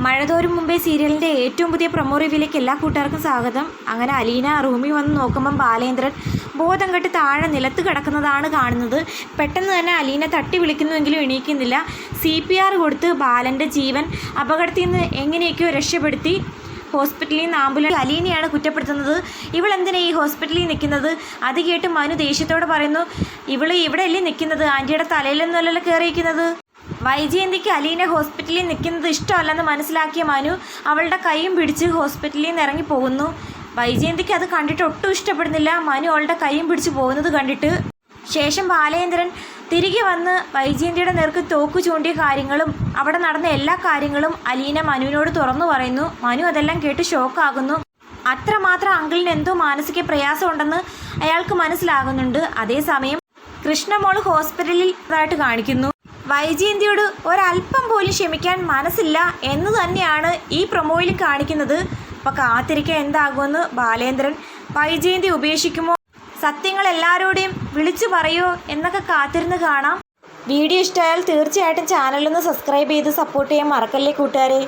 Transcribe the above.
മഴതോരും മുമ്പേ സീരിയലിൻ്റെ ഏറ്റവും പുതിയ പ്രൊമോ റിവ്യൂയിലേക്ക് എല്ലാ കൂട്ടുകാർക്കും സ്വാഗതം. അങ്ങനെ അലീന റൂമിൽ വന്ന് നോക്കുമ്പം ബാലേന്ദ്രൻ ബോധം കെട്ട് താഴെ നിലത്ത് കിടക്കുന്നതാണ് കാണുന്നത്. പെട്ടെന്ന് തന്നെ അലീന തട്ടി വിളിക്കുന്നുവെങ്കിലും എണീക്കുന്നില്ല. CPR കൊടുത്ത് ബാലൻ്റെ ജീവൻ അപകടത്തിൽ നിന്ന് എങ്ങനെയൊക്കെയോ രക്ഷപ്പെടുത്തി ഹോസ്പിറ്റലിൽ നിന്ന് ആംബുലൻസ്. അലീനയാണ് കുറ്റപ്പെടുത്തുന്നത്. ഇവളെന്തിനാ ഈ ഹോസ്പിറ്റലിൽ നിൽക്കുന്നത്? അത് കേട്ട് മനു ദേഷ്യത്തോടെ പറയുന്നു, ഇവിടെ അല്ലേ നിൽക്കുന്നത്, ആൻറ്റിയുടെ തലയിലൊന്നുമല്ലല്ലോ കയറിയിരിക്കുന്നത്. വൈജയന്തിക്ക് അലീന ഹോസ്പിറ്റലിൽ നിൽക്കുന്നത് ഇഷ്ടമല്ലെന്ന് മനസ്സിലാക്കിയ മനു അവളുടെ കൈയും പിടിച്ച് ഹോസ്പിറ്റലിൽ നിന്ന് ഇറങ്ങി പോകുന്നു. വൈജയന്തിക്ക് അത് കണ്ടിട്ട് ഒട്ടും ഇഷ്ടപ്പെടുന്നില്ല, മനു അവളുടെ കൈയും പിടിച്ച് പോകുന്നത് കണ്ടിട്ട്. ശേഷം ബാലേന്ദ്രൻ തിരികെ വന്ന് വൈജയന്തിയുടെ നേർക്ക് തോക്ക് ചൂണ്ടിയ കാര്യങ്ങളും അവിടെ നടന്ന എല്ലാ കാര്യങ്ങളും അലീന മനുവിനോട് തുറന്നു പറയുന്നു. മനു അതെല്ലാം കേട്ട് ഷോക്കാകുന്നു. അത്രമാത്രം അങ്കിളിന് എന്തോ മാനസിക പ്രയാസമുണ്ടെന്ന് അയാൾക്ക് മനസ്സിലാകുന്നുണ്ട്. അതേസമയം കൃഷ്ണമോൾ ഹോസ്പിറ്റലിൽ ആയിട്ട് കാണിക്കുന്നു. വൈജയന്തിയോട് ഒരല്പം പോലും ക്ഷമിക്കാൻ മനസ്സില്ല എന്ന് തന്നെയാണ് ഈ പ്രൊമോയിൽ കാണിക്കുന്നത്. അപ്പോൾ കാത്തിരിക്കാൻ എന്താകുമെന്ന്. ബാലേന്ദ്രൻ വൈജയന്തി ഉപേക്ഷിക്കുമോ, സത്യങ്ങൾ എല്ലാവരോടെയും വിളിച്ചു പറയുമോ എന്നൊക്കെ കാത്തിരുന്ന് കാണാം. വീഡിയോ ഇഷ്ടമായാൽ തീർച്ചയായിട്ടും ചാനലൊന്ന് സബ്സ്ക്രൈബ് ചെയ്ത് സപ്പോർട്ട് ചെയ്യാൻ മറക്കല്ലേ കൂട്ടുകാരെ.